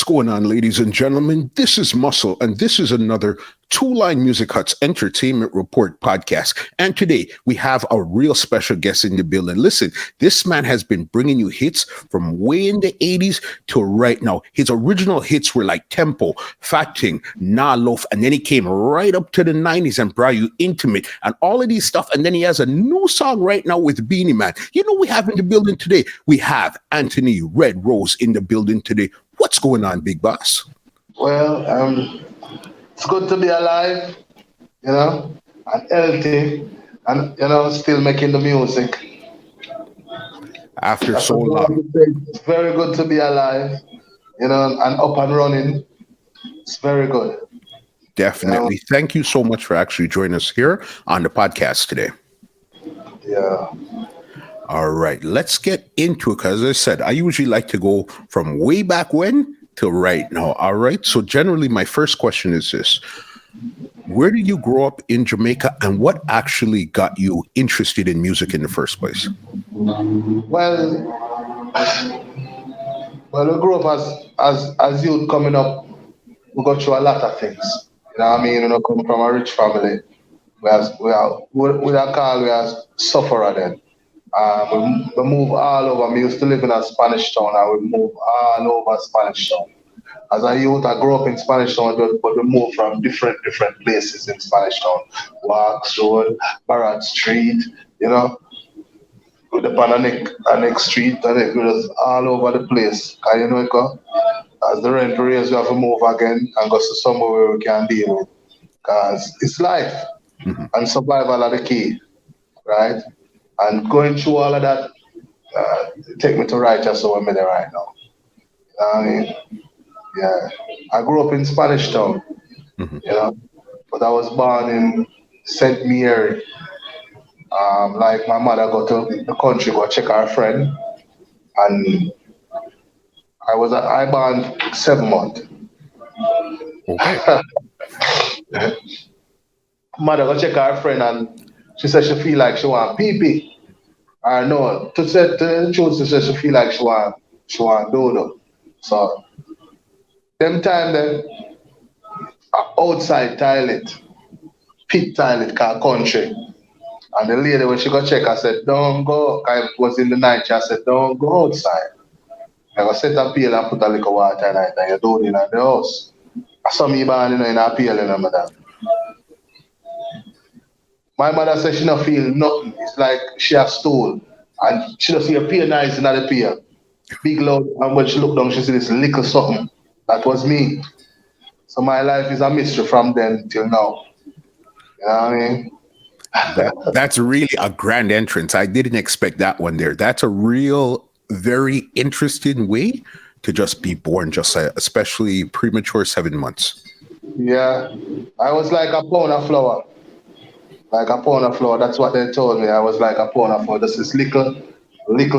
What's going on, ladies and gentlemen? This is Muscle, and this is another Two Line Music Hut's Entertainment Report podcast. And today we have a real special guest in the building. Listen, this man has been bringing you hits from way in the 80s to right now. His original hits were like Tempo, Fat Thing, Nah Loaf, and then he came right up to the 90s and brought you Intimate and all of these stuff. And then he has a new song right now with Beenie Man. You know, we have in the building today, we have Anthony Red Rose in the building today. What's going on, big boss? Well, it's good to be alive, and healthy, and, still making the music. After so long. It's very good to be alive, and up and running. It's very good. Definitely. Thank you so much for actually joining us here on the podcast today. Yeah. All right, let's get into it. Because as I said, I usually like to go from way back when to right now. All right. So generally, my first question is this. Where did you grow up in Jamaica, and what actually got you interested in music in the first place? Well, I grew up as youth coming up. We got through a lot of things. You know what I mean? Come from a rich family. We are sufferer then. We move all over. We used to live in a Spanish town, and we moved all over Spanish town. As a youth, I grew up in Spanish town, but we moved from different places in Spanish town. Wax Road, Barrett Street, with the next street, and it was all over the place. As the rent raise, we have to move again and go to somewhere where we can deal with. Because it's life, and survival are the key, right? And going through all of that, take me to right just so I'm in there right now. Yeah. I grew up in Spanish Town, but I was born in St. Mary. Like my mother go to the country, go check her friend, and I born 7 months. Okay. Mother go check her friend, and she said she feel like she want pee-pee. I know. To tell the truth, she said she feel like she want dodo. So, them time then, outside toilet, pit toilet called country. And the lady, when she go check, I said, don't go. I was in the night, I said, don't go outside. I go set a pail and put a little water in it, and you do it in the house. I saw me born in a pail in the My mother said she don't feel nothing. It's like she has stool. And she don't see a pear nice in the pear. Big loud. And when she looked down, she see this little something. That was me. So my life is a mystery from then till now. You know what I mean? That's really a grand entrance. I didn't expect that one there. That's a real, very interesting way to just be born, especially premature 7 months. Yeah. I was like a pound of flour. Like a pound of flour. That's what they told me. I was like a pound of flour. This is little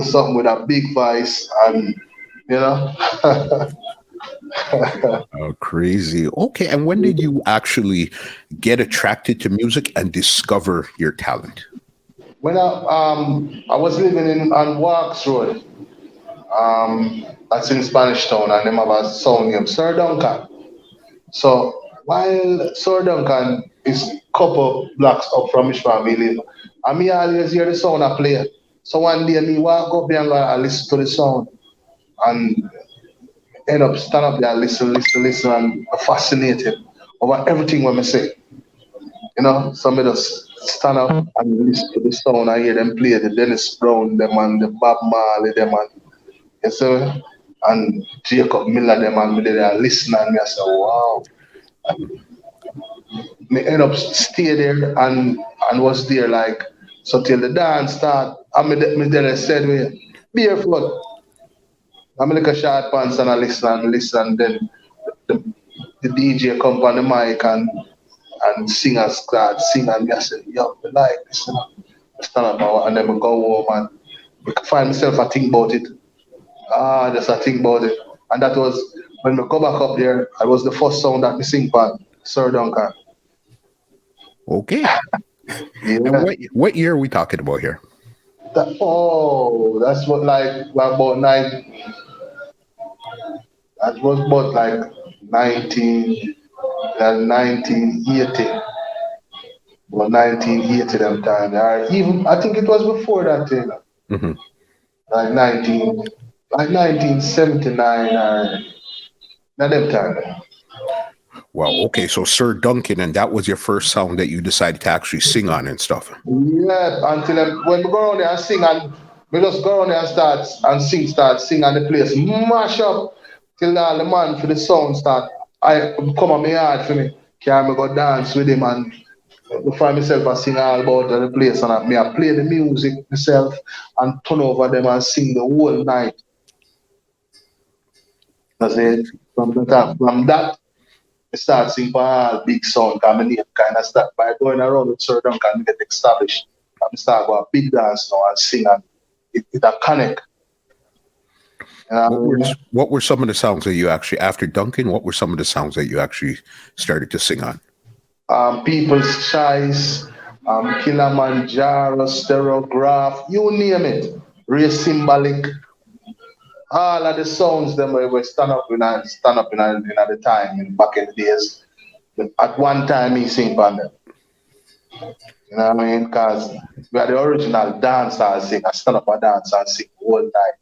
something with a big voice, and Oh, crazy. Okay, and when did you actually get attracted to music and discover your talent? When I was living on Wax Road. That's in Spanish Town, and them have a song named Sir Duncan. So while Sir Duncan is couple blocks up from his family, and me always hear the sound I play. So one day me walk up there and I listen to the sound, and end up stand up there, listen, and I'm fascinated over everything when I say. So me just stand up and listen to the sound. I hear them play the Dennis Brown, them and the Bob Marley, them and and Jacob Miller, them and me there listen, and me I say, wow. Me end up stay there and was there like so till the dance start. And me there said me barefoot. I'm like a short pants and I listen. Then the DJ come on the mic and singers start sing, and me I said, yo, I like this. I stand up and then I go home and I find myself I think about it. Just I think about it. And that was when we go back up there, I was the first song that we sing for Sir Duncan. Okay. Yeah. And what year are we talking about here? That's what about That was about like 19, 1980 or 1980 them time. Or even I think it was before that thing. Hmm. Like 1979 or not them time. Well, okay, so Sir Duncan, and that was your first song that you decided to actually sing on and stuff. Yeah, until when we go around there and sing and we just go around there and start sing and the place mash up till all the man for the sound start. I come on my yard for me. Can me go dance with him and before myself I sing all about the place and I play the music myself and turn over them and sing the whole night. That's it. From that I start singing for all big sound because my name kind of start by going around with Sir Duncan and get established. I start going big dance now and sing and it a connect. What were some of the songs that you actually, after Duncan, what were some of the songs that you actually started to sing on? People's Choice, Kilimanjaro, Stereograph, you name it. Real Symbolic. All of the songs them we stand up in the time in back in the days. But at one time he sing on them. You know what I mean? Because we are the original dancer sing. I stand up and dance and sing the whole night.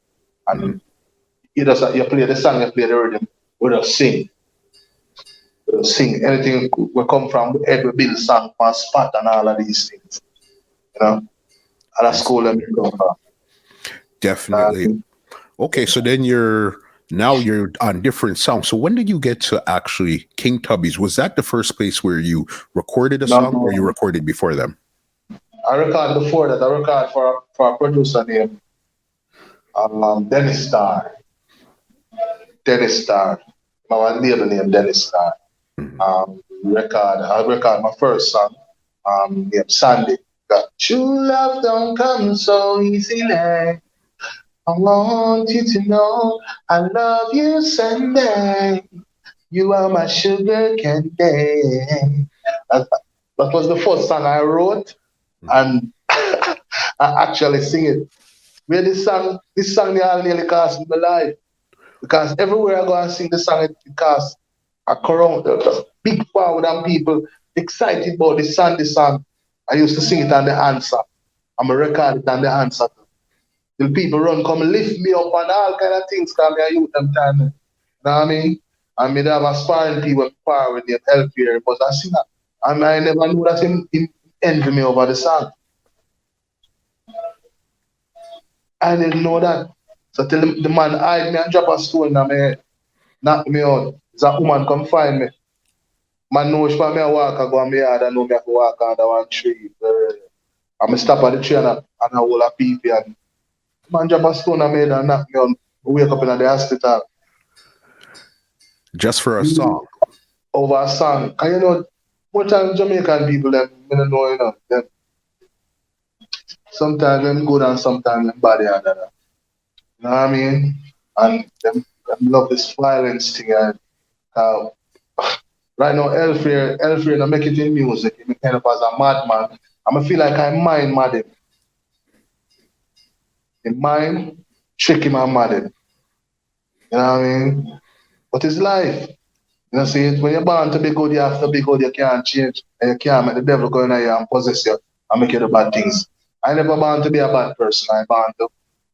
And you play the song, you play the rhythm, we just sing. We just sing. Anything we come from Edward Bill song on spot and all of these things. You know? And that's school that we come from. Definitely. Okay, so then you're on different songs. So when did you get to actually King Tubby's? Was that the first place where you recorded a song or you recorded before them? I recorded before that. I recorded for a producer named Dennis Starr. Dennis Starr. My label name Dennis Starr. I record my first song named Sandy. Got true love don't come so easily. I want you to know I love you Sunday. You are my sugar candy. That was the first song I wrote, and I actually sing it. Where this song nearly cost me my life. Because everywhere I go and sing the song, it costs a crowd, a big crowd and people excited about the song. I used to sing it on the answer. I'm a record it on the answer. The people run come lift me up and all kind of things because I use them time. You know what I mean? And me have a sparring people spar with the help here, but I sing that. And I never knew that him envy me over the song. I didn't know that. So till the man hide me and drop a stone on my head, knock me out. There's a woman come find me. Man knows for me I walk, I go on my yard and know me I can walk under one tree. I'm stop at the tree and I hold a peepee and man drop a stone on my head and knock me out. Wake up in the hospital. Just for a song? Over a song. And you know, more time Jamaican people, them, I don't know, you know, them, sometimes them good and sometimes them bad. You know what I mean? And them love this violence thing. And, right now, Elfrey not make it in music. He kind of as a madman. I feel like I mind mad him. In mind, trick him and mad him. You know what I mean? But it's life. You know, see, when you're born to be good, you have to be good. You can't change. And you can't make the devil go in here and possess you and make you do bad things. I never born to be a bad person. I born to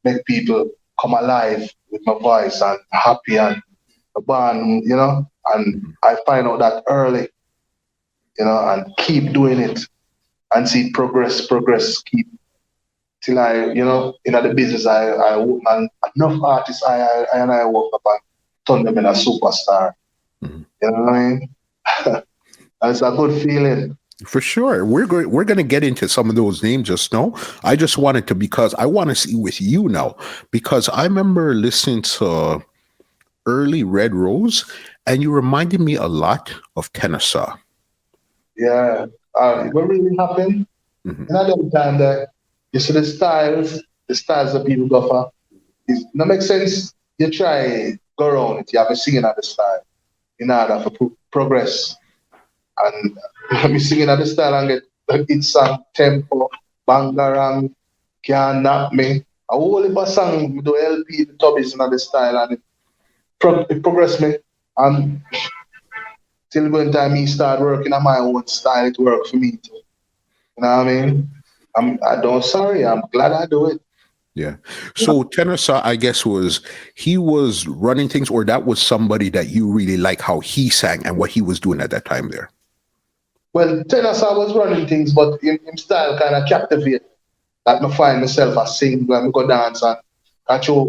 make people come alive with my voice and happy and born, you know. And I find out that early, you know, and keep doing it and see progress, keep till I, you know, in the business I work and enough artists I work up and turn them in a superstar. You know what I mean? And it's a good feeling. For sure. We're going to get into some of those names just now. I just wanted to, because I want to see with you now, because I remember listening to early Red Rose and you reminded me a lot of Tenor. Yeah. What really happened? In that time that you see the styles that people go for, it no make sense. You try go around it, you have to sing another style in order to progress. And let me sing another style and get hit song, tempo, bangarang, can't knock me. A whole heap of song do LP, the Tubbys in the style and it progressed me. And till when time me start working on my own style, it worked for me too. You know what I mean? I don't sorry. I'm glad I do it. Yeah. So Tenor, I guess, he was running things, or that was somebody that you really like how he sang and what he was doing at that time there? Well, Tenor was running things, but him style kind of captivate. Like me find myself a sing when me go dance and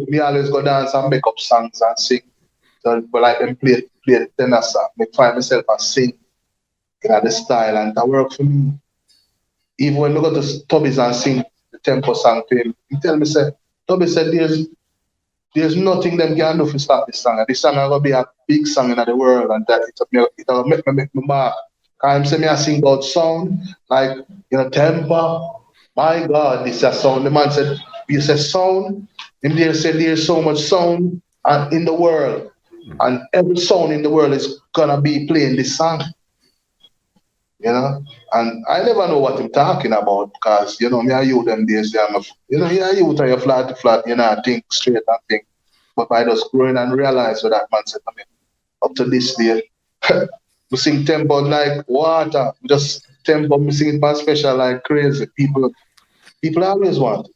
me always go dance and make up songs and sing. So but like them play Tenor song. Me find myself a sing in the style and that work for me. Even when we go to Tubbys and sing the tempo song to him, he tell me say, Tubby said there's nothing them can do to stop this song. And this song is gonna be a big song in the world and that it'll make me mark. Cause him say me I sing about sound, like tempo. My God, this is a sound. The man said, you say sound, and they said there's so much sound in the world. And every sound in the world is gonna be playing this song. And I never know what I'm talking about because, me and you them days, you're youth and you're flat to flat, think straight and think. But I just growing and realize what that man said to me. Up to this day, we sing tempo like water. We just tempo, we sing it by special like crazy. People always want.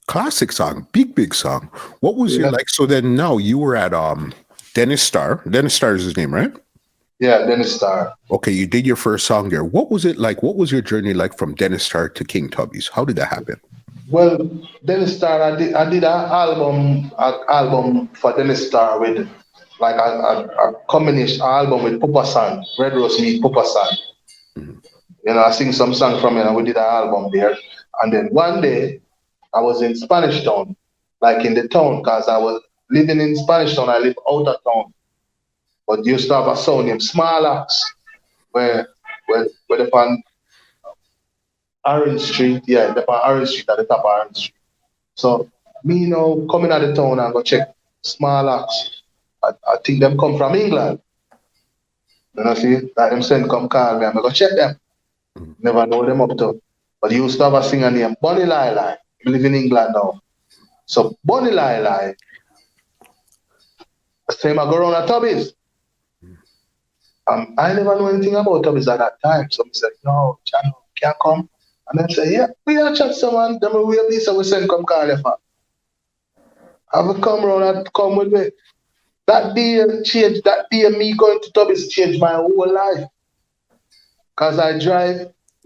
Classic song, big song. What was your like? So then now you were at Dennis Starr. Dennis Starr is his name, right? Yeah, Dennis Starr. Okay, you did your first song there. What was it like? What was your journey like from Dennis Starr to King Tubby's? How did that happen? Well, Dennis Starr, I did an album for Dennis Starr with like a combination album with Papa San, Red Rose meet Papa San. Mm-hmm. I sing some song from it and we did an album there. And then one day I was in Spanish Town, like in the town, because I was living in Spanish Town. I live out of town. But used to have a sound named Small Axe, where they on Orange Street, they're on Orange Street at the top of Orange Street. So me coming out of town and go check Small Axe. I think them come from England. See, like them send come call me and I go check them. Never know them up to. But used to have a singer named Bonnie Lyle. He live in England now. So Bonnie Lyle, same I go around at Tubbys. I never know anything about Tubbys at that time. So I said, no, Chano, can't come. And then say, yeah, we are chat someone, then we will be so we send come call you for. Have a come around and come with me. That day me going to Tubbys changed my whole life. Cause we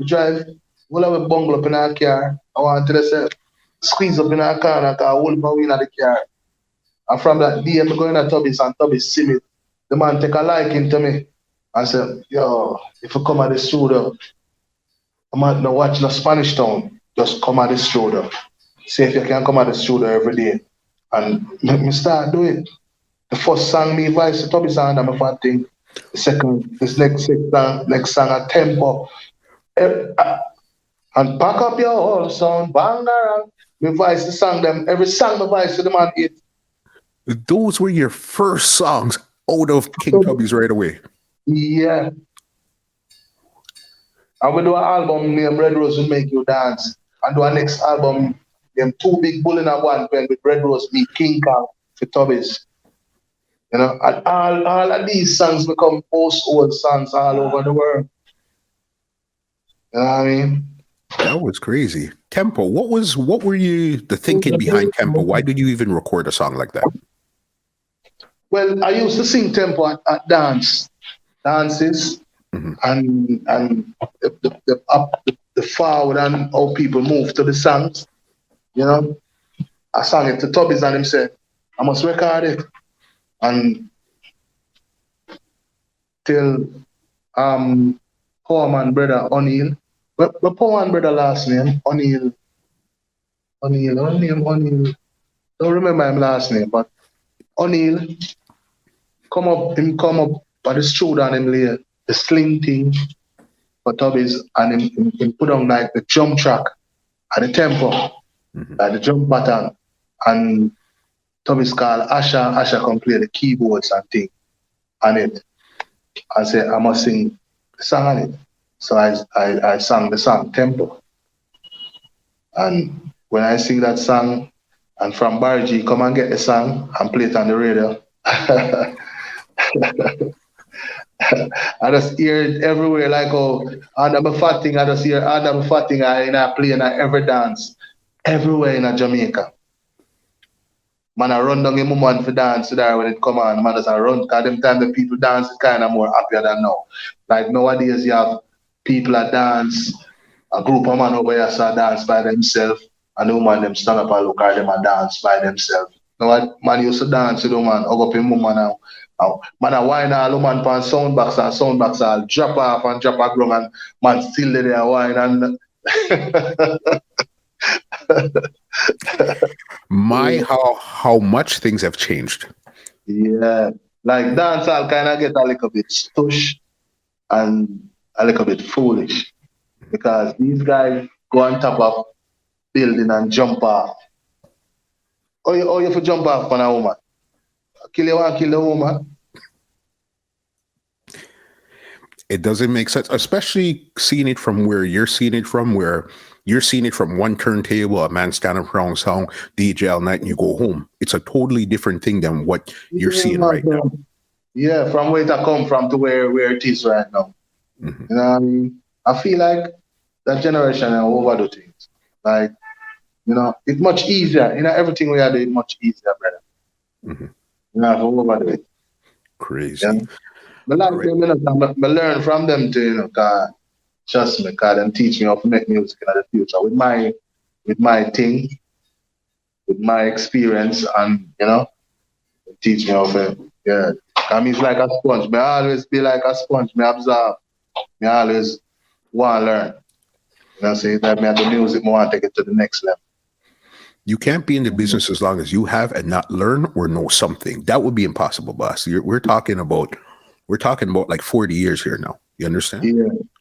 drive, we'll have a bungle up in our car. I want to say, squeeze up in our car and I can hold my wheel in the car. And from that day, I'm going to Tubbys and Tubbys see me. The man take a liking to me. I said, yo, if you come at the studio, I'm not watch no Spanish Town. Just come at the studio. See if you can come at the studio every day. And me start do it. The first song me voice to Tubbys and I'm a thing. The second, next song a tempo. And pack up your whole sound, bang around. Me voice the song them. Every song me voice to the man it. Those were your first songs out of King Tubby's right away. Yeah. And we do an album named Red Rose Will Make You Dance. And do our next album named Two Big Bull in a One Pen with Red Rose meet King Kong for Tubbys. And all of these songs become post-old songs all over the world. You know what I mean? That was crazy. Tempo. What were you the thinking behind tempo? Why did you even record a song like that? Well, I used to sing tempo at dances, and the forward and how people move to the songs. I sang it to Tubbys and him said, I must record it. And till poor man brother O'Neill, but poor man brother last name O'Neill. Don't remember him last name, but O'Neill come up by the studio and him lay the sling thing for Tubbys and him put on like the drum track and the tempo, like the drum pattern. And Tubbys called Asha come play the keyboards and thing on it. I said I must sing the song on it. So I sang the song tempo. And when I sing that song, and from Bargy come and get the song and play it on the radio, I just hear it everywhere, like oh, and I'm a fat thing. I just hear and I'm a fat thing. I play and I ever dance everywhere in a Jamaica. Man, I run down a woman for dance there when it come on. Man, just I run because them time the people dance is kind of more happier than now. Like nowadays, you have people that dance, a group of man over here so dance by themselves, and the woman them stand up and look at them and dance by themselves. Now, what man used to dance with the man, hug up in woman now. Man, I whine all the man pan sound box, I'll drop off and drop a ground, and man still there whine and. My how much things have changed. Yeah, like dancehall kind of get a little bit stush and a little bit foolish because these guys go on top of building and jump off. Oh, you have to jump off on a woman. Kill you want kill the woman. It doesn't make sense, especially seeing it from where you're seeing it from, where you're seeing it from one turntable, a man standing around song, DJ all night, and you go home. It's a totally different thing than what you're seeing right now. Yeah, from where it come from to where it is right now. Mm-hmm. You know what I mean? I feel like that generation overdo things. Like, you know, it's much easier. You know, everything we are doing much easier, brother. Mm-hmm. You know, overdo it. Crazy. Yeah? But like them, you know, I learn from them too, you know, cause trust me, cause them teach me how to make music in the future with my thing, with my experience, and you know, teach me how to I'm like a sponge. Me always be like a sponge. Me absorb. Me always want to learn. You know, say that me have the music, me want to take it to the next level. You can't be in the business as long as you have and not learn or know something. That would be impossible, boss. We're talking about like 40 years here now. You understand?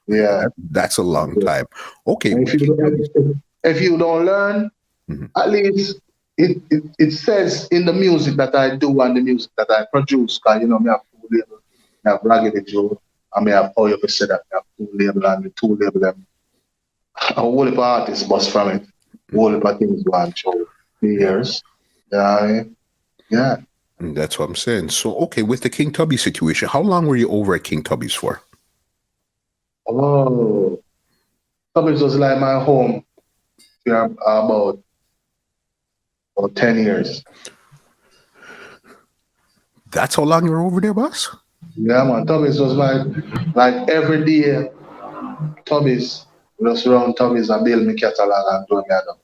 Yeah. That's a long time. Okay. If you don't learn, mm-hmm. at least it says in the music that I do and the music that I produce, because you know, me have two labels. I have Reggae Joe, and me have how you say that me have two labels, and the two labels them a whole heap of artists bust from it. A whole heap of things go on show 3 years. Yeah. And that's what I'm saying. So okay, with the King Tubby situation, how long were you over at King Tubby's for? Oh, Tubbys was like my home for about 10 years. That's how long you were over there, boss? Yeah, man. Tubbys was like every day. Tubbys, just around Tubbys and build me catalog and do me other.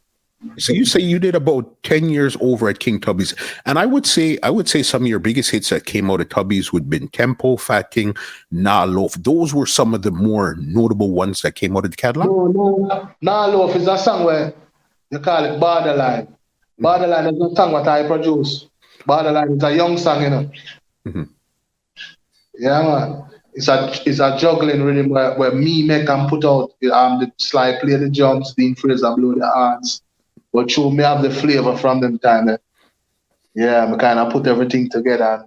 So you say you did about 10 years over at King Tubby's. And I would say some of your biggest hits that came out of Tubby's would have been Tempo, Fat King, Nah Loaf. Those were some of the more notable ones that came out of the catalog. No. Nah Loaf is a song where you call it Borderline. Mm-hmm. Borderline is a song what I produce. Borderline is a young song, you know. Mm-hmm. Yeah, man. It's a juggling rhythm where me make and put out the slide, play the drums, the Fraser blow the horns. But true, me have the flavor from them time. Yeah, me kind of put everything together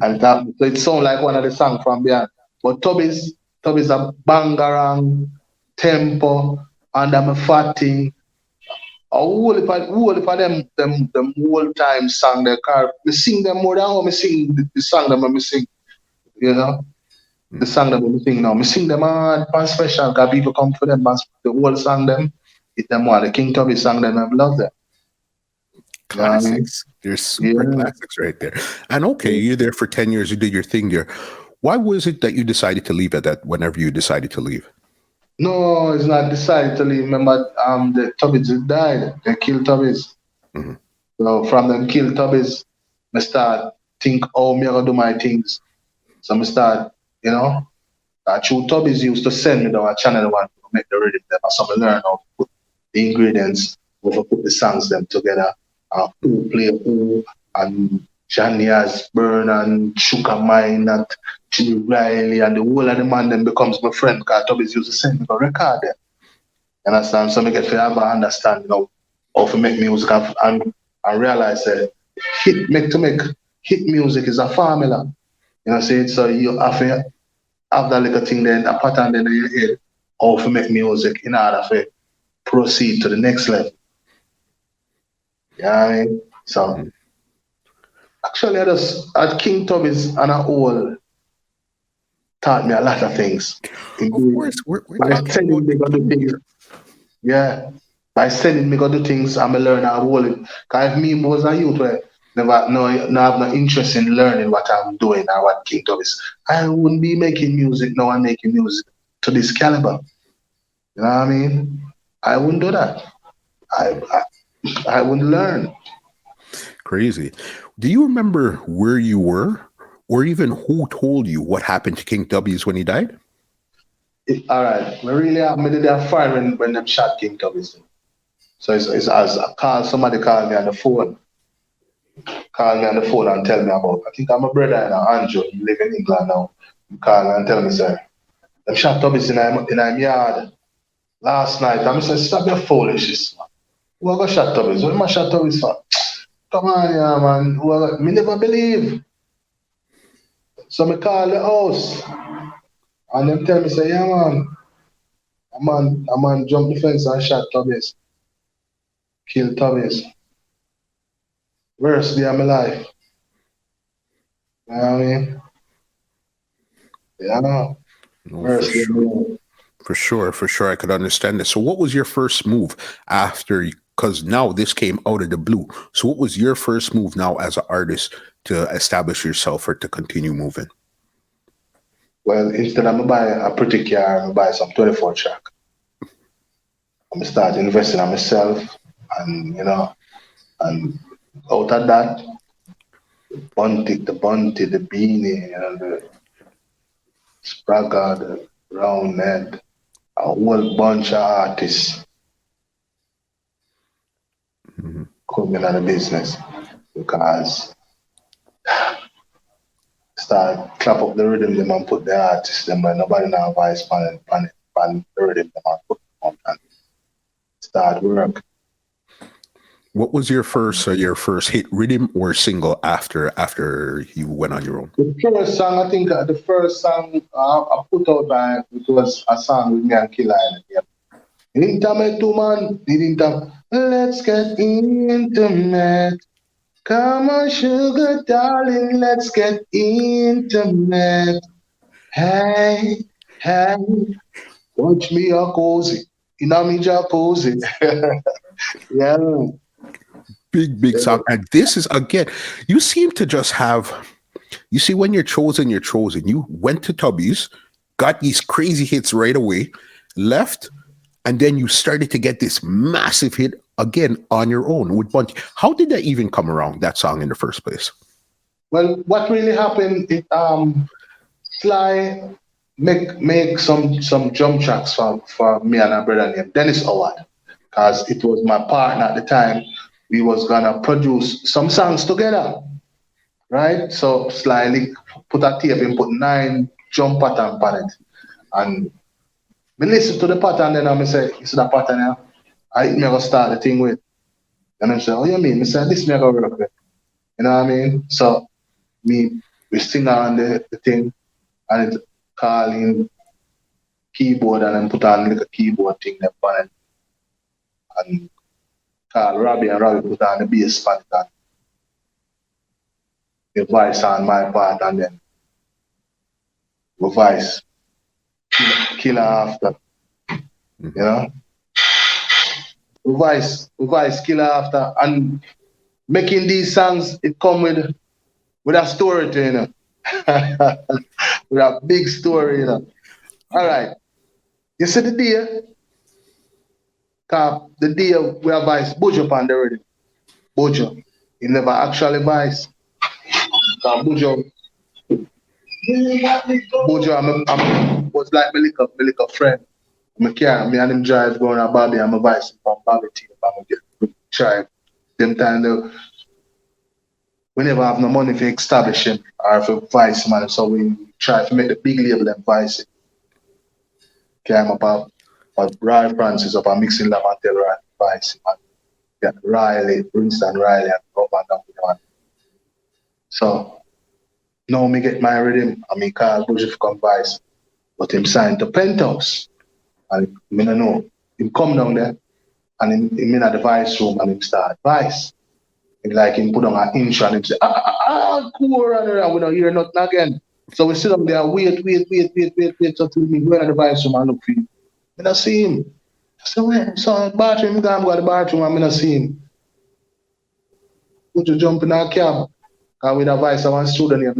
and that, so it sound like one of the songs from beyond. But Tubbys a bangarang, tempo, and I'm a fat thing. A whole heap of them whole time song they car. Me sing them more than how me sing the song that me sing. You know? The song that we sing now. Me sing them hard and special because people come for them, the whole song them. It's them one. The King Tubby song them, I love them. Classics. They're super classics right there. And okay, you're there for 10 years, you did your thing there. Why was it that you decided to leave at that whenever you decided to leave? No, it's not decided to leave. Remember, the Tubbys died. They killed Tubbys. Mm-hmm. So from them killed Tubbys, I start think, oh, me gonna do my things. So I start, you know, through Tubbys used to send me down a channel one to make the rhythm them. So I learn how to put the ingredients, how to put the songs them together, who play who, and Johnny Asburn and Sugar Mine and Jimmy Riley and the whole of the man then becomes my friend because Tubbys used to send me a record them. You understand? So I get to have an understanding of how to make music and realize that make hit music is a formula. You know, so you have to have that little thing then, a pattern then in your head, how to make music in order to proceed to the next level. Yeah, I mean? So Actually, I just at King Tubby's and a whole taught me a lot of things. Of course, we're By talking sending about me the go do king things, here. yeah. By sending me go do things, I'm a learner. I whole it. Cause if me was a youth where no have no interest in learning what I'm doing or what King Tubby's, I wouldn't be making music now and making music to this caliber. You know what I mean? I wouldn't do that. I I, I wouldn't learn. Crazy. Do you remember where you were, or even who told you what happened to King Tubby's when he died? All right, we really have me did that fire when them shot King Tubby's. So it's as I call somebody called me on the phone, and tell me about. I think I'm a brother and Andrew. He live in England now. He call me and tell me, sir, them shot Tubbys in my yard last night. I'm saying, stop your foolishness, man. Who I got shot Tubbys? What am I shot Tubbys for? Come on, yeah, man. Me never believe. So me call the house and them tell me, say, yeah, man, a man jump the fence and shot Tubbys, kill Tubbys. Worst day of my life. You know what I mean? Yeah, No, for worst day of sure. my life. For sure, I could understand this. So, what was your first move after? Because now this came out of the blue. So, what was your first move now as an artist to establish yourself or to continue moving? Well, instead of me buy a pretty car, I buy some 24 track. I start investing in myself and and out of that, the Beenie, the Spragga, the Roundhead, a whole bunch of artists Mhm. coming out of the business because start clap up the rhythm them and put the artists them but nobody now voice pan the rhythm them and put them on and start work. What was your first hit rhythm or single after you went on your own? The first song, I think the first song I put out by it was a song with me and Killer in it. Yeah. Intimate man, let's get intimate. Come on, sugar darling, let's get intimate. Hey, hey, watch me a cozy. Me jacuzzi. Yeah. Big song. And this is again, you seem to just have. You see, when you're chosen, you're chosen. You went to Tubbys, got these crazy hits right away, left, and then you started to get this massive hit again on your own with Bunty. How did that even come around, that song in the first place? Well, what really happened? Sly make some jump tracks for me and a brother named Dennis Howard, because it was my partner at the time. We was gonna produce some songs together, right? So Sly put a tape and put 9 jump pattern on it, and me listen to the pattern. Then I say, "You see that pattern here? I me gonna start the thing with." And I say, "Oh, you mean?" I say, "This me gonna work with." You know what I mean? So me we sing on the thing and it calling keyboard and then put on like a keyboard thing that on it and call Robbie and Robbie put on the bass part and the voice on my part and then the voice killer after, you know? The voice killer after and making these songs it come with a story to you know. With a big story, you know. All right. You see the day, the day we have vice Bujo on the radio. Bujo. He never actually vice. Bujo, was like my little friend. Me and him drive going to Bobby and my vice from Bobby to Bobby drive. Them time we never have no money for establish him or for vice man, so we try to make the big label them vice. Came up Roy Francis up a mixing lab and tell Roy vice man. Yeah, Riley, Princeton Riley and up and down with one. So now me get my rhythm and me call Bush to come vice. But him signed to Penthouse. And me no know. Him come down there and him in the vice room and him start vice. Like him put on an inch and him say, cool, and we don't hear nothing again. So we sit up there, wait until me go in the bathroom and look for him. I don't see him. So when so bathroom, go to the bathroom and I don't see him. Put you jump in our cab. Cause with a vice of one student named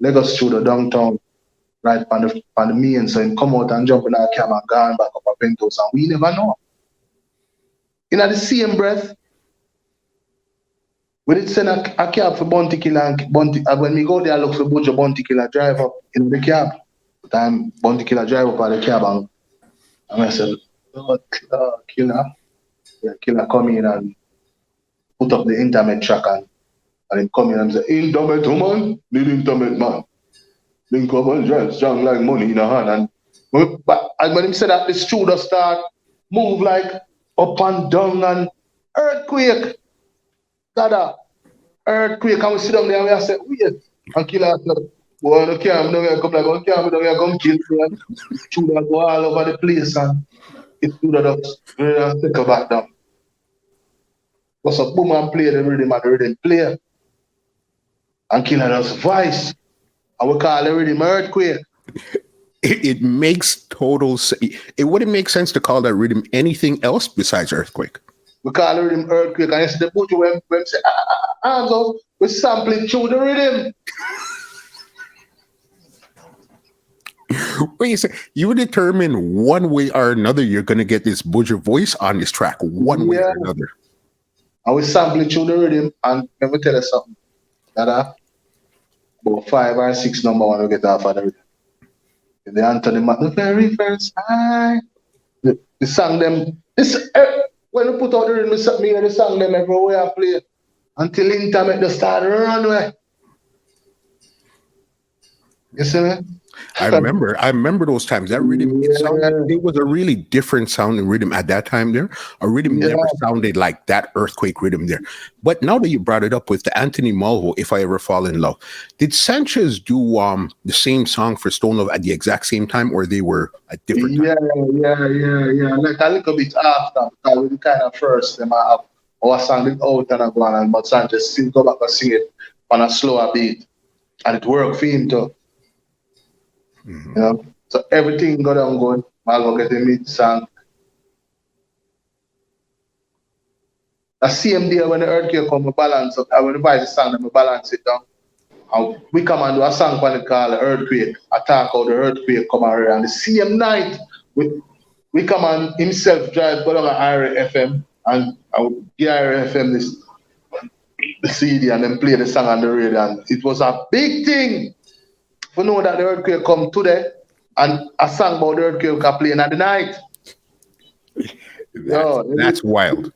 Lego studio downtown, right on the main. So him come out and jump in our cab and gone back up a penthouse and we never know. In the same breath, we did send a cab for Bounty Killer and when we go there look for Bujo Bounty Killer drive up in the cab. Time Bounty Killer drive up at the cab and I said, Killer. Yeah, Killer come in and put up the internet track and him come in and say, internet woman, need internet man. Link up and drive strong like money in a hand. And when him said that the studio start move like up and down and earthquake. Dada, earthquake, and we sit down there and we say, wait. And Killer said, boy, no camera down here, come like, one camera down here, come kill me. And studio go all over the place and it studio just take a back down. Because a boom and play the rhythm and the rhythm play. And Killer just voice. And we call the rhythm earthquake. It makes total sense. It wouldn't make sense to call that rhythm anything else besides earthquake. We call the rhythm earthquake, and you see the butcher when say, hands up, we sample it through the rhythm. Wait, you determine one way or another you're going to get this butcher voice on this track, one way or another. And we sample it through the rhythm, and let me tell you something. About 5 or 6 number one we get off of the rhythm. The Anthony Mac, the very first time. The song them. When we put out the rhythm, me and the song them everywhere I play until internet just start run away. You see me? I remember those times. That rhythm, it was a really different sounding rhythm at that time there. A rhythm never sounded like that earthquake rhythm there. But now that you brought it up with the Anthony Mulho, If I Ever Fall in Love, did Sanchez do the same song for Stone Love at the exact same time, or they were at different times? Yeah. Like a little bit after, because we kind of first them have our song it out and go on, but Sanchez still go back and sing it on a slower beat. And it worked for him too. Mm-hmm. You know, so everything got on good. I'll go get the mid song. The same day when the earthquake come, we balance up. I will revise the song and we balance it down. And we come and do a song when it called the earthquake. Attack how the earthquake come around. And the same night, we come and himself drive go down to IRA FM and I would give IRA FM the CD and then play the song on the radio. And it was a big thing. We know that the earthquake come today and a song about the earthquake can play in the night. That's wild.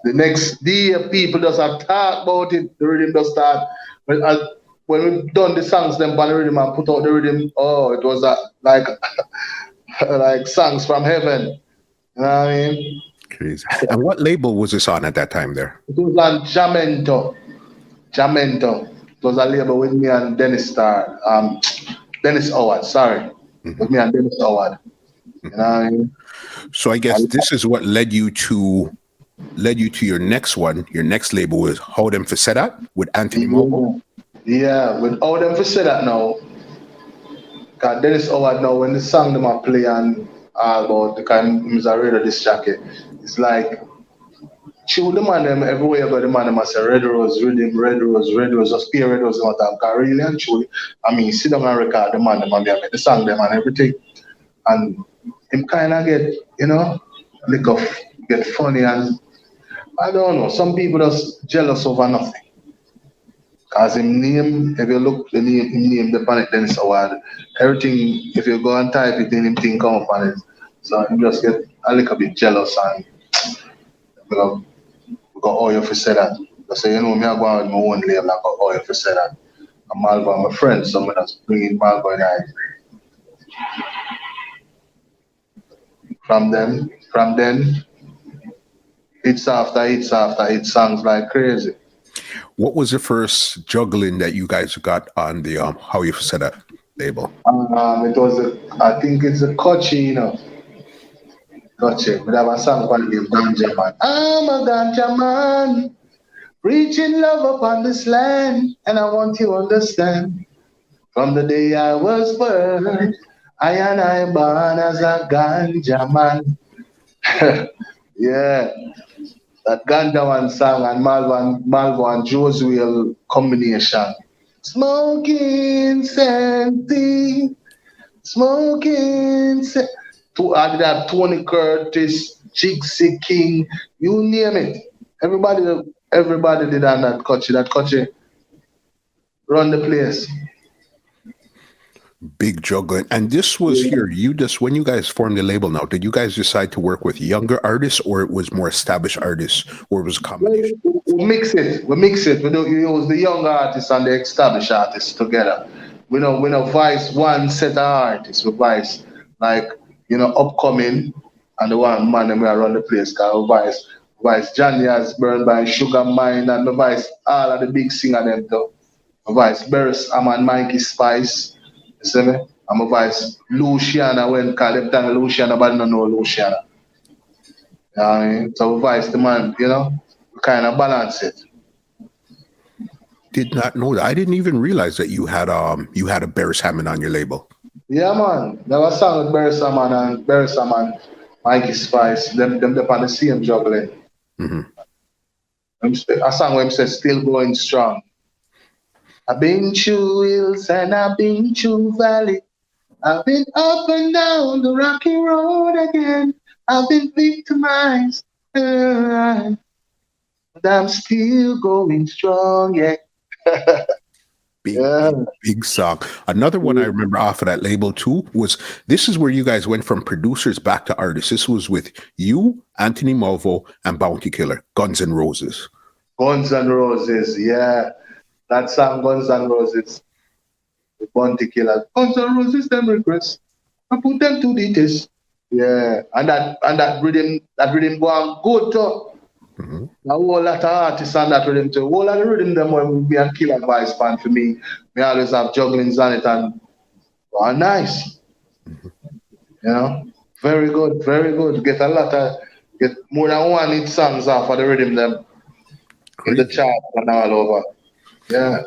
The next day, people just have talk about it. The rhythm just start. When we done the songs, them on the rhythm and put out the rhythm, it was like songs from heaven. You know what I mean? Crazy. And what label was this on at that time there? It was on Jamento. It was a label with me and Dennis Howard, sorry. Mm-hmm. With me and Dennis Howard. You know what I mean? So I guess this is what led you to your next one. Your next label was How Them For Said That with Anthony Mulho. Yeah, with How Them For Said That now. Because Dennis Howard now, when the song them are play and all about the kind of a radio disc jacket, it's like chew the man them everywhere you go, the man them say red rose, just play red rose all the time. Because really and truly, I mean, sit down and record the man them and they make the song them and everything. And him kind of get, get funny and I don't know, some people just jealous over nothing. Because him name, if you look the name, him name the planet Dennis Howard, everything, if you go and type it in, him thing come up on it. So him just get a little bit jealous and we got all you for say that. I say, me I go on with my own label, I got all you for say that. And Malvo, my friend, so I just bring in Malvo in I. From then, hits after hits, songs like crazy. What was the first juggling that you guys got on the How You Said That label? It was I think it's a Kochi, Gotcha. We have a song called the Ganja Man. I'm a Ganja Man, preaching love upon this land, and I want you to understand. From the day I was born, I and I born as a Ganja Man. Yeah, that Ganja Man song and Malvo and Josuel combination. Smoking sensei, smoking sensei. To add that Tony Curtis, Jigsaw King, you name it. Everybody did on that country. That country run the place. Big juggling. And this was here. You just when you guys formed the label now, did you guys decide to work with younger artists or it was more established artists or it was a combination? We mix it. We mix it. We don't use the young artists and the established artists together. We know vice one set of artists. We vice like upcoming and the one man and we are run the place. Cause we vice Johnny has burned by Sugar Mine and we vice all of the big singer them too. We vice Burst and Mikey Spice. You see me? I'm a vice Luciana when call them time Luciana, but I don't know Luciana. You know what I mean? So we vice the man, we kind of balance it. Did not know that. I didn't even realize that you had a Beres Hammond on your label. Yeah, man. There was a song with Barry Salmon, Mikey Spice. Them on the same juggling. A song where him says still going strong. I've been through hills and I've been through valley. I've been up and down the rocky road again. I've been victimized, but I'm still going strong. Yeah. Big song. Another one I remember off of that label too was this is where you guys went from producers back to artists. This was with you, Anthony Malvo, and Bounty Killer, Guns N' Roses. Guns N' Roses, yeah. That song, Guns N' Roses. The Bounty Killer. Guns N' Roses, them requests. I put them to the test. Yeah. And that rhythm go on good too. A whole lot of artists on that rhythm too. A whole lot of rhythm them when me and Killer Vice band for me. Me always have jugglings on it and nice. Very good, very good. Get more than one hit songs off of the rhythm them in the chart and all over. Yeah.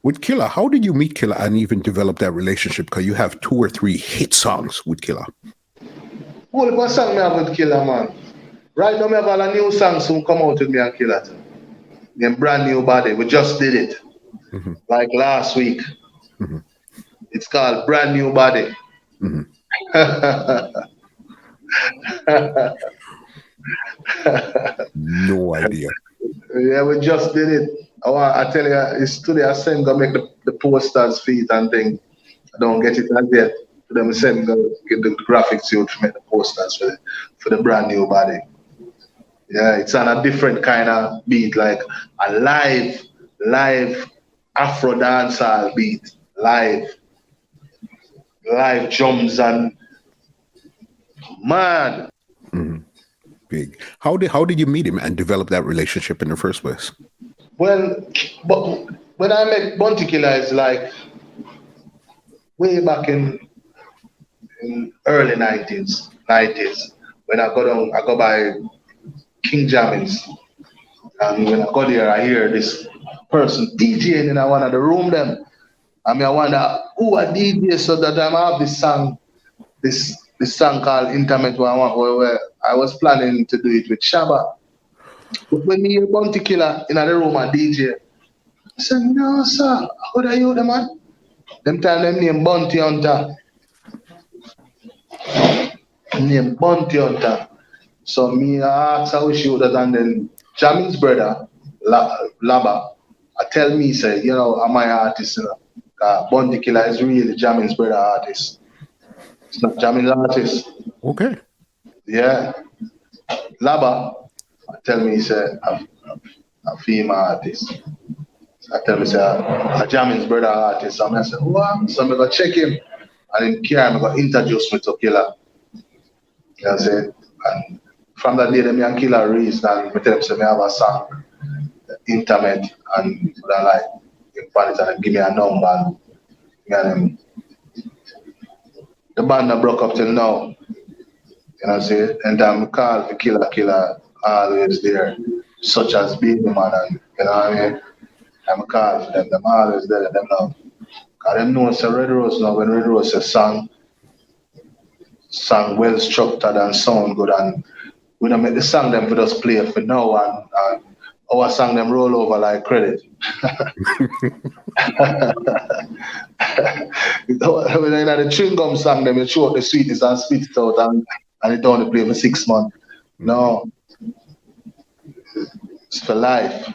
With Killer, how did you meet Killer and even develop that relationship? Because you have 2 or 3 hit songs with Killer. What song me have with Killer, man? Right now, me have a new song soon come out with me and Killer. Named Brand New Body. We just did it. Like last week. It's called Brand New Body. No idea. Yeah, we just did it. I tell you, it's today I send go make the posters feet and thing. I don't get it as yet. For them send go get the graphics you to make the posters for the Brand New Body. Yeah, it's on a different kind of beat, like a live Afro dancehall beat. Live drums and man. Big. How did you meet him and develop that relationship in the first place? Well, but when I met Bounty Killer, it's like way back in early 90s. When I go by King Jammins. And when I got there, I hear this person DJing in one of the room them. I mean, I wonder who a DJ so that time I have this song called Intimate where I was planning to do it with Shabba. But when me hear Bounty Killer in the room and DJ, I said, no, sir, how are you, the man? Them time them name Bounty Hunter. Name Bounty Hunter. So me ask how she would have done then Jamin's brother, Laba, tell me, say, I'm my artist, Bounty Killer is really Jamin's brother artist. It's not Jamin's artist. Okay. Yeah. Laba, tell me, say, a female artist. I tell me, say, a Jamin's brother artist. So I say, what? So I'm going to check him. And in care, I'm going to introduce me to Killer. You see? And from that day, me and Killer raised and me tell them, say, me have a song, Intimate, and I like, you find it and give me a number. And the band that broke up till now. You know what I'm saying? And then call for killer always there, such as Beenie Man and you know what I mean? I'm call for them always there, them now. Cause them know it's a Red Rose now when Red Rose a song well structured and sound good and we don't make the song them for just play for now and our song them roll over like credit. When in the chewing gum song them you show up the sweetness and spit it out and it only play for 6 months. No, it's for life.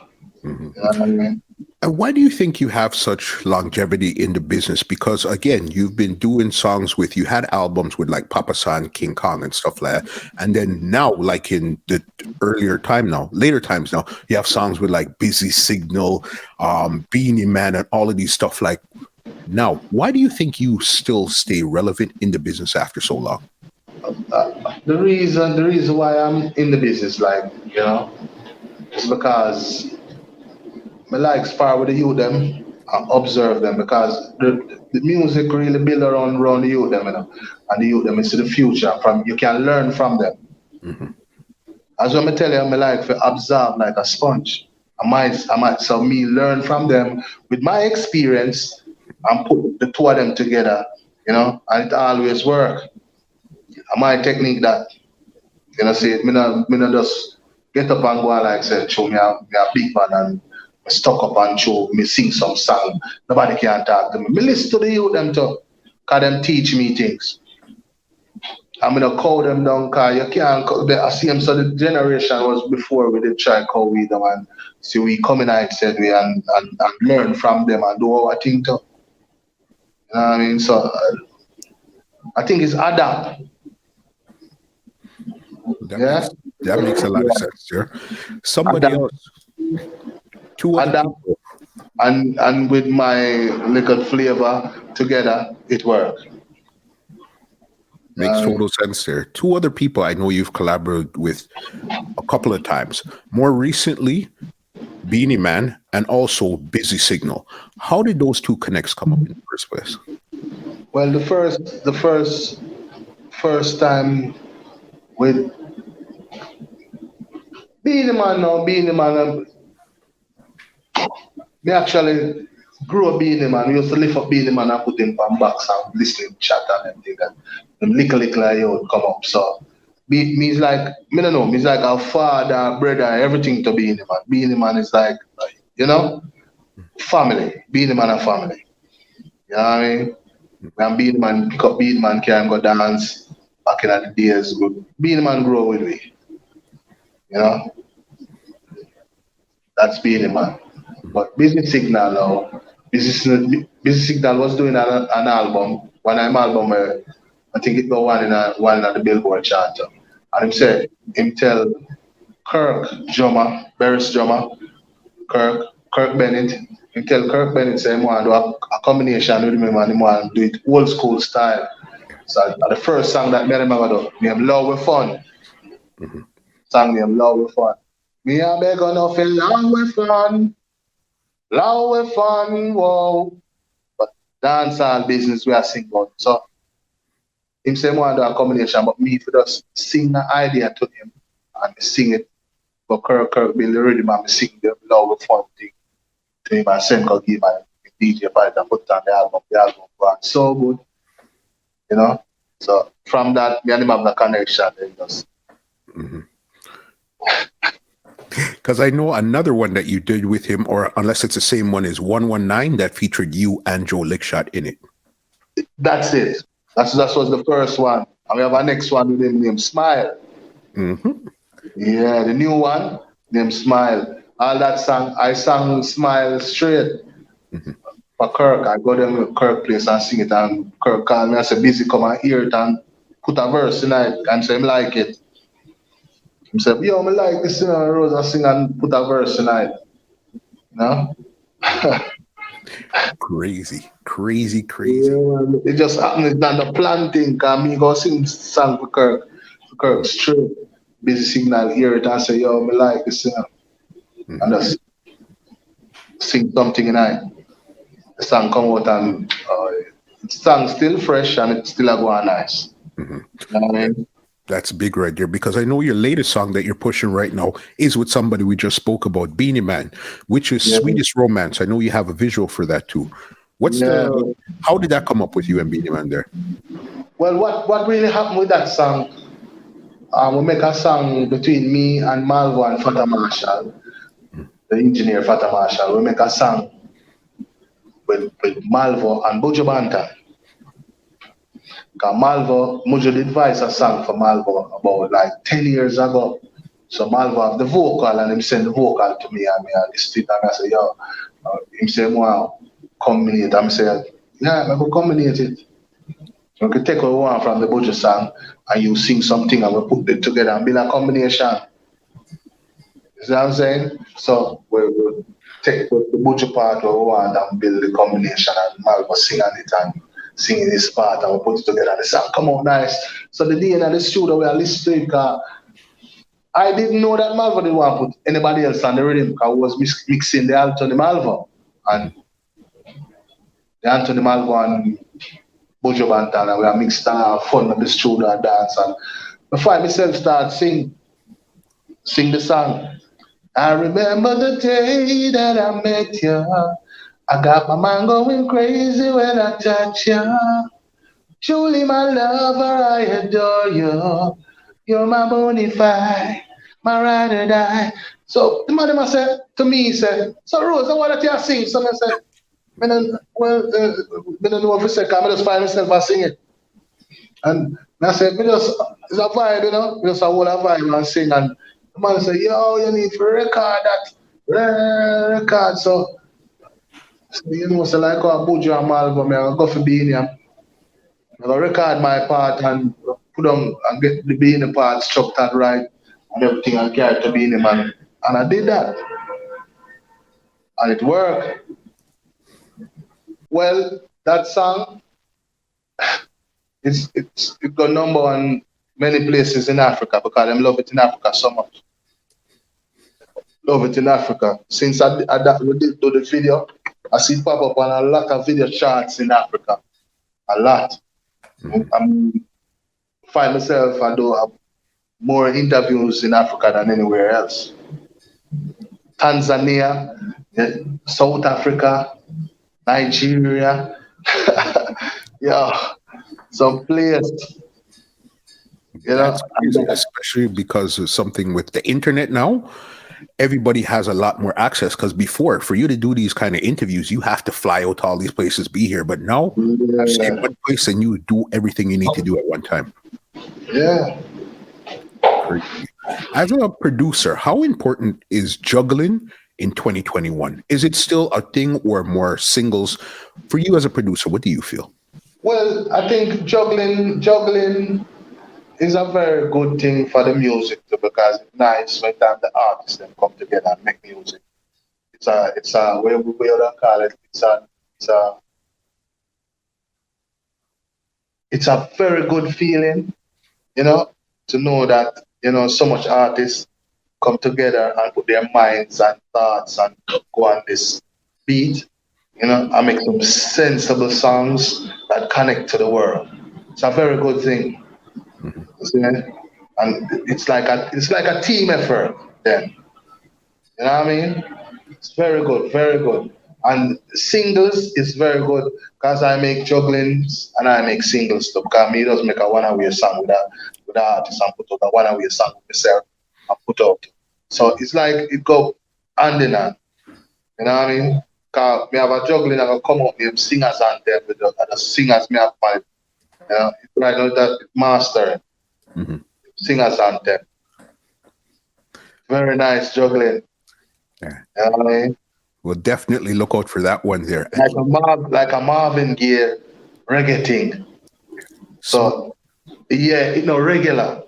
Mhm. You know what I mean? And why do you think you have such longevity in the business? Because again, you've been doing songs with, you had albums with like Papa San, King Kong and stuff like that. And then now, like in the later times now, you have songs with like Busy Signal, Beenie Man and all of these stuff like now. Why do you think you still stay relevant in the business after so long? The reason why I'm in the business, like, you know, is because I like spar with the youth them and observe them because the music really build around the youth them, you know, and the youth them is the future. From you can learn from them. Mm-hmm. As when I tell you, I like to absorb like a sponge. I might so me learn from them with my experience and put the two of them together, you know, and it always work. My technique that, you know, say me not just get up and go and like say, show me a big man and me stuck up and show me sing some song. Nobody can talk to me. Me listen to the youth them too, cause them teach me things. I'm gonna call them down cause you can't I see them so the generation was before we did try call with them and see we come in and said we and learn from them and do our thing too. You know what I mean? So I think it's adapt. That makes a lot of sense, sir. Somebody Adapt. else, two other Adapt. people. And with my liquor flavor together, it works. Makes total sense there. Two other people I know you've collaborated with a couple of times. More recently, Beenie Man and also Busy Signal. How did those two connects come up in the first place? Well, the first time with Beenie Man, me actually grew up Beenie Man. We used to lift up Beenie Man and put him on box and listening chat and everything. And little like you would come up. So me's like me don't know, me's like a father, brother, everything to Beenie Man. Beenie Man is like you know, family. Beenie Man and family. You know what I mean? When Beenie Man pick up Beenie Man can go dance back in the days good. Beenie Man grow with me. You know? That's Beenie Man. But Busy Signal now, Busy Signal was doing an album, album I think it got one in the Billboard chart. And him tell Kirk drummer, Barris drummer, Kirk Bennett, him tell Kirk Bennett say he want to do a combination with him and he want to do it old school style. So the first song that me and him ever do, named Love with Fun. Mm-hmm. Song named Love with Fun. Me and beg on nothing, Love with Fun. Love with Fun, whoa. But dancehall business we are singing about. So him say want to do a combination, but me for just sing the idea to him and sing it. But Kirk build the rhythm and sing the Love with Fun thing to him and send go give my DJ part and put it on the album. The album was so good. You know? So from that me and him have the connection then just Because I know another one that you did with him, or unless it's the same one, is 119 that featured you and Joe Lickshot in it. That's it. That was the first one. And we have a next one with him named Smile. Mm-hmm. Yeah, the new one named Smile. All that song, I sang Smile straight. Mm-hmm. For Kirk, I go them with Kirk place and sing it, and Kirk called me and said, Busy, come and hear it and put a verse in it and say, him like it. He said, yo, me like this, you know, Rose, I sing and put a verse in it. You know? Crazy. Yeah, it just happened, it's not the plan thing, because me go sing song for Kirk straight. Busy Signal, hear it and say, yo, me like this, you know? Mm-hmm. And just sing something in it. The song come out and the song still fresh and it's still a go nice. Mm-hmm. You know what I mean? That's big right there because I know your latest song that you're pushing right now is with somebody we just spoke about, Beenie Man, which is Yeah, Swedish Romance. I know you have a visual for that too. What's yeah. the how did that come up with you and Beenie Man there? Well, what really happened with that song? We make a song between me and Malvo and Fata Marshall, the engineer Fata Marshall. We make a song with Malvo and Buju Banton. Because Malvo, Mujo did voice a song for Malvo about like 10 years ago. So Malvo have the vocal and him send the vocal to me and me I listen to it and I say, yo, him say, wow, combinate. I'm saying, yeah, I go combinate it. You can take one from the Buju song and you sing something and we put it together and build a combination. You see what I'm saying? So we take the Buju part we want and build the combination and Malvo sing on it and singing this part and we put it together and the song come out nice. So the day in the studio we are listening to it because I didn't know that Malvo didn't want to put anybody else on the rhythm because I was mixing the Anthony Malvo and the Anthony Malvo and Buju Banton and we are mixed fun of the studio and dance and before I myself start sing the song. I remember the day that I met you. I got my mind going crazy when I touch you. Truly my lover, I adore you. You're my bonafide, my ride or die. So the mother said to me, he said, so Rose, I want to sing. So I said, I don't know if I said, I just find myself and sing it. And I said, it's a vibe, you know, just a whole vibe and sing. And the man said, yo, you need to record that. Record. So you know, so like a Buju and album, I go for Beenie. I go record my part and put on and get the Beenie part structured right and everything and carry to Beenie man. And I did that. And it worked. Well, that song, it got number one many places in Africa because I love it in Africa so much. Love it in Africa. Since we did do the video, I see it pop up on a lot of video charts in Africa. A lot. I find myself, I do more interviews in Africa than anywhere else. Tanzania, South Africa, Nigeria, yeah, some place. You know, That's crazy, especially because of something with the internet now. Everybody has a lot more access because before, for you to do these kind of interviews, you have to fly out to all these places, be here. But now, you stay in one place and you do everything you need to do at one time. Yeah. As a producer, how important is juggling in 2021? Is it still a thing or more singles? For you as a producer, what do you feel? Well, I think juggling is a very good thing for the music too, because it's nice when time the artists then come together and make music. It's a way we call it. It's a very good feeling, you know, to know that, you know, so much artists come together and put their minds and thoughts and go on this beat, you know, and make some sensible songs that connect to the world. It's a very good thing. See? And it's like a team effort then. You know what I mean? It's very good, very good. And singles is very good because I make jugglings and I make singles too. Because me does make a one-away song with an artist and put out a one-away song with myself and put out. So it's like it go hand in hand. You know what I mean? Because me have a juggling I can come up with singers and them with the singers me have my right now that mastering. Mm-hmm. Singers anthem. Very nice juggling. Yeah. You know what I mean? We'll definitely look out for that one there. Like a Marvin Gaye reggae thing. So yeah, it's not regular.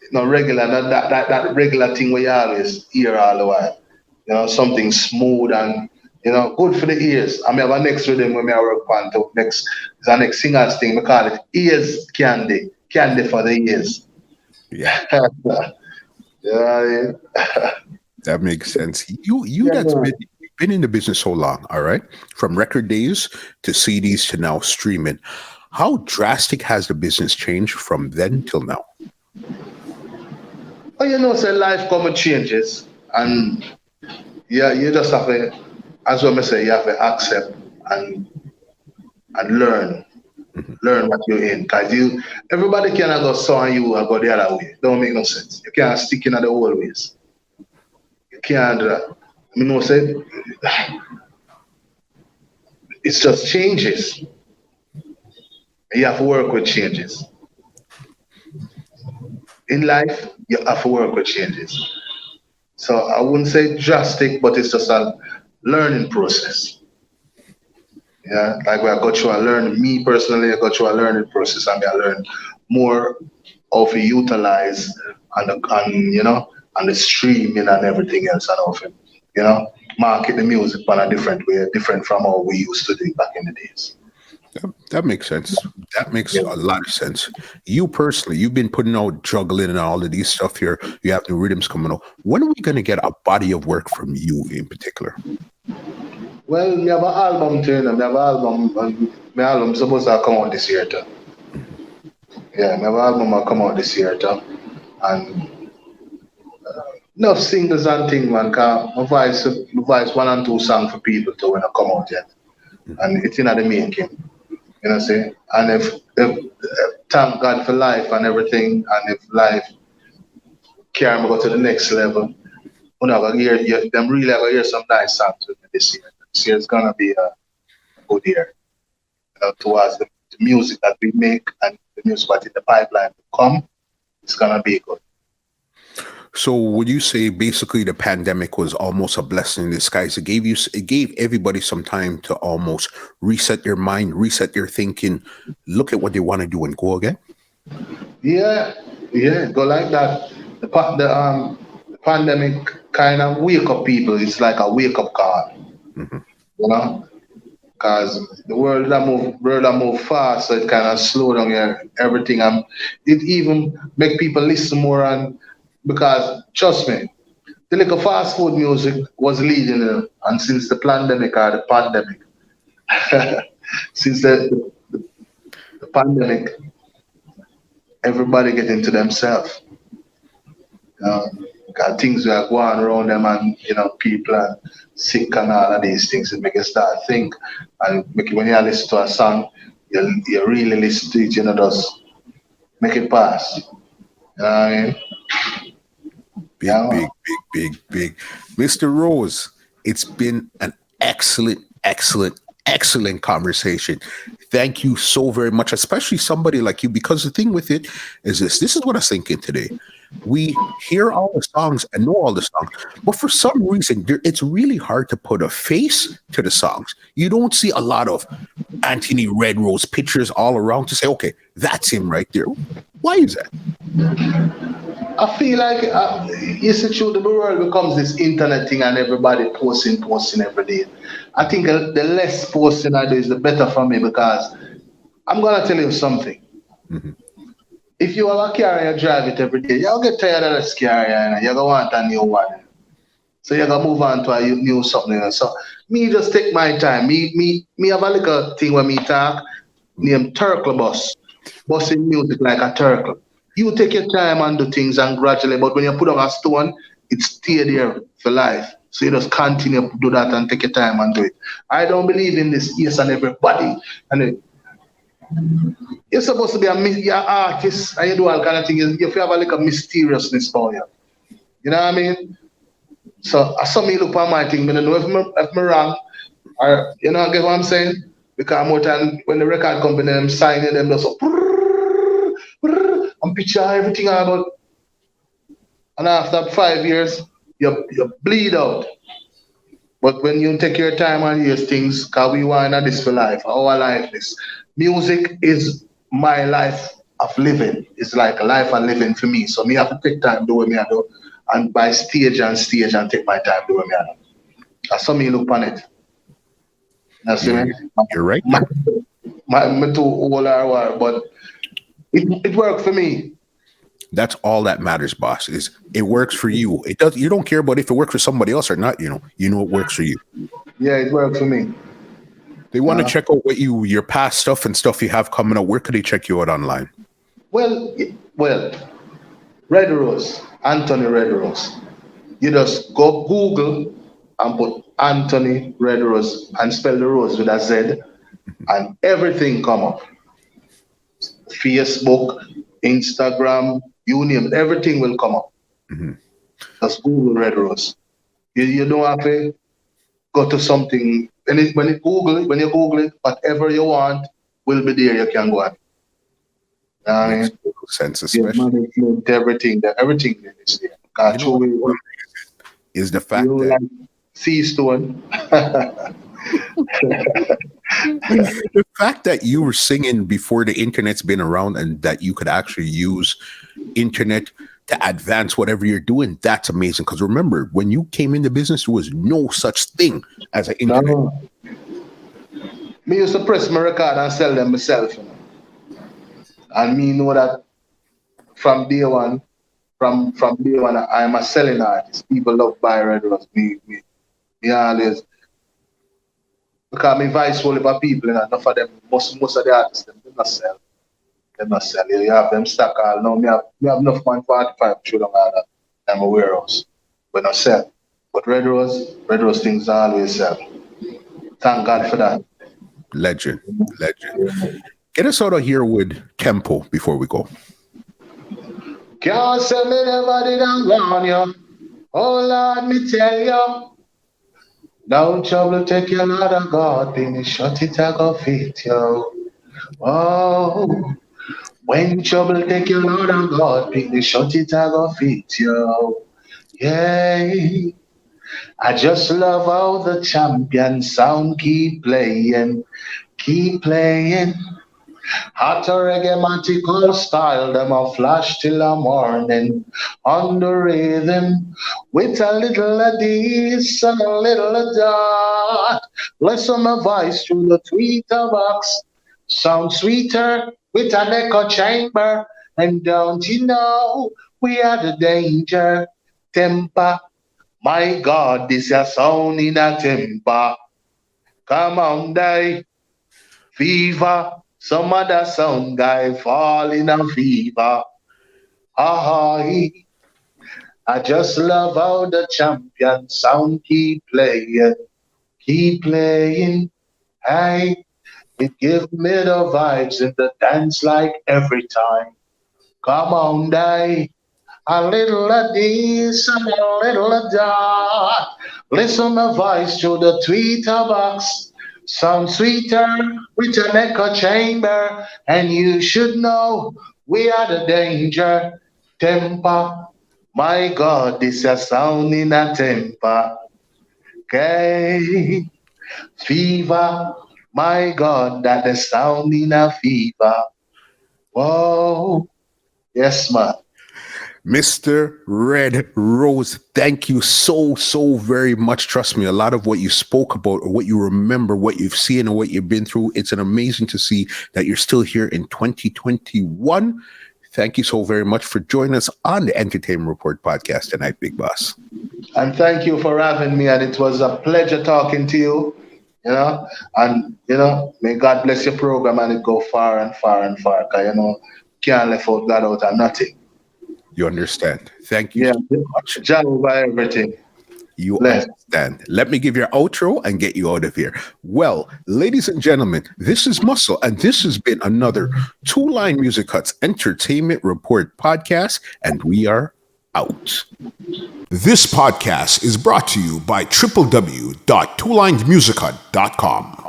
It's not regular. That regular thing we always hear all the while. You know, something smooth and you know, good for the ears. I mean, have a next rhythm when I work on to next is a next singers thing. We call it ears candy. Candy for the ears. Yeah. Yeah. That makes sense. That's been in the business so long, all right? From record days to CDs to now streaming. How drastic has the business changed from then till now? Oh, say life come with changes, and yeah, you just have to, as what I say, you have to accept and learn. Learn what you're in. Cause everybody cannot go so and you and go the other way. Don't make no sense. You can't stick in the old ways. You can't do that. Say it's just changes. You have to work with changes. In life, you have to work with changes. So I wouldn't say drastic, but it's just a learning process. Yeah, like I got you a learn. Me personally, I got you a learning process, and I learn more of utilize and the streaming and everything else, and of it, market the music in a different way, different from how we used to do it back in the days. That makes sense. That makes Yeah. a lot of sense. You personally, you've been putting out juggling and all of these stuff here. You have new rhythms coming out. When are we going to get a body of work from you in particular? Well, we have an album too, and we have an album, and my album supposed to come out this year too. Yeah, my album will come out this year too, and enough singles and thing, man. Cause my voice one and two songs for people to when I come out yet, and it's in the making. See, and if thank God for life and everything, and if life carry me go to the next level, we're not gonna hear them really gonna hear some nice songs with me this year. This year is gonna be a good year, towards the music that we make and the music that in the pipeline to come. It's gonna be good. So would you say basically the pandemic was almost a blessing in disguise? It gave everybody some time to almost reset their mind, reset their thinking, look at what they want to do and go again? Yeah, go like that. The pandemic kind of wake up people. It's like a wake up call, because the world that move fast, so it kind of slow down everything, and it even make people listen more. And because trust me, the little fast food music was leading them, and since the pandemic, since the pandemic, everybody get into themselves. Got things that are going around them, and people are sick and all of these things. It make you start think, and make you, when you listen to a song, you really listen to it. Just make it pass. You know what I mean? Big. Mr. Rose, it's been an excellent conversation. Thank you so very much, especially somebody like you, because the thing with it is this is what I was thinking today. We hear all the songs and know all the songs, but for some reason, it's really hard to put a face to the songs. You don't see a lot of Anthony Red Rose pictures all around to say, okay, that's him right there. Why is that? I feel like it's true. The world becomes this internet thing, and everybody posting every day. I think the less posting I do is the better for me, because I'm gonna tell you something. Mm-hmm. If you have a car and you drive it every day, you'll get tired of this car and you're gonna want a new one. So you're gonna move on to a new something. So me just take my time. Me have a little thing when me talk named Turkle Bus. Busting music like a turtle. You take your time and do things, and gradually, but when you put on a stone, it stay there for life. So you just continue to do that and take your time and do it. I don't believe in this yes and everybody. And you're supposed to be an artist, and you do all kind of things. You have a like a mysteriousness for you. You know what I mean? So I saw me look at my thing, but I don't know if I'm wrong, or get what I'm saying? Because more time when the record company them signing them, just so and picture everything about, and after 5 years, you bleed out. But when you take your time and use things, because we want this for life, our life is. Music is my life of living. It's like a life of living for me. So me have to take time do what me I do, and by stage and take my time do what me I do. That's how me look on it. That's me. You're right. My too old or what, but it worked for me. That's all that matters, boss. Is it works for you? It does. You don't care about if it works for somebody else or not. You know it works for you. Yeah, it worked for me. They want to check out what your past stuff and stuff you have coming out. Where could they check you out online? Well, Red Rose, Anthony Red Rose. You just go Google and put Anthony Red Rose and spell the rose with a Z, and everything come up. Facebook, Instagram, you name it, everything will come up. Mhm. Just Google Red Rose. You don't have to go to something. When you Google it, whatever you want will be there. You can go at. Makes total sense, Yeah, especially management, everything is there. you know what is the fact you that like sea stone. the fact that you were singing before the internet's been around and that you could actually use internet to advance whatever you're doing, that's amazing. Because remember, when you came into business, there was no such thing as an internet. No. Me used to press my record and sell them myself. And me know that from day one, from day one, I'm a selling artist. People love buy Red Rose. Me always, because me vice full of people, and enough of them, most of the artists, them not sell. They not sell. You have them stock all. No, me have enough man 45 through them all that. I'm a warehouse. But not sell. But Red Rose things always sell. Thank God for that. Legend. Get us out of here with tempo before we go. Can't say me never did and warn you. Oh Lord, me tell you. Don't trouble take your Lord of God, Beenie, shut it, I go fit you. Oh, when trouble take your Lord of God, Beenie, shut it, I go fit you. Yeah, I just love how the champion sound keep playing. Hot reggae style, them a flash till the morning on the rhythm with a little of this and a little of that. Listen my voice through the tweeter box, sound sweeter with an echo chamber. And don't you know we are the danger temper? My God, this is sound in a temper. Come on, day. Fever, some other sound guy fall in a fever. I just love how the champion sound keep playing. Hey, it give me the vibes in the dance like every time. Come on, day. A little of this and a little of that. Listen my voice through the tweeter box. Sound sweeter with an echo chamber. And you should know we are the danger temper. My God, this is sound in a temper. Okay. Fever. My God, that is sound in a fever. Whoa. Yes, man. Mr. Red Rose, thank you so very much. Trust me, a lot of what you spoke about or what you remember, what you've seen or what you've been through, it's an amazing to see that you're still here in 2021. Thank you so very much for joining us on the Entertainment Report podcast tonight, Big Boss. And thank you for having me. And it was a pleasure talking to you. And may God bless your program and it go far and far and far. Because can't let out God out of nothing. You understand. Thank you so much. Job over everything. You understand. Let me give your outro and get you out of here. Well, ladies and gentlemen, this is Muscle, and this has been another Two Line Music Hut's Entertainment Report podcast, and we are out. This podcast is brought to you by www.twolinedmusichut.com.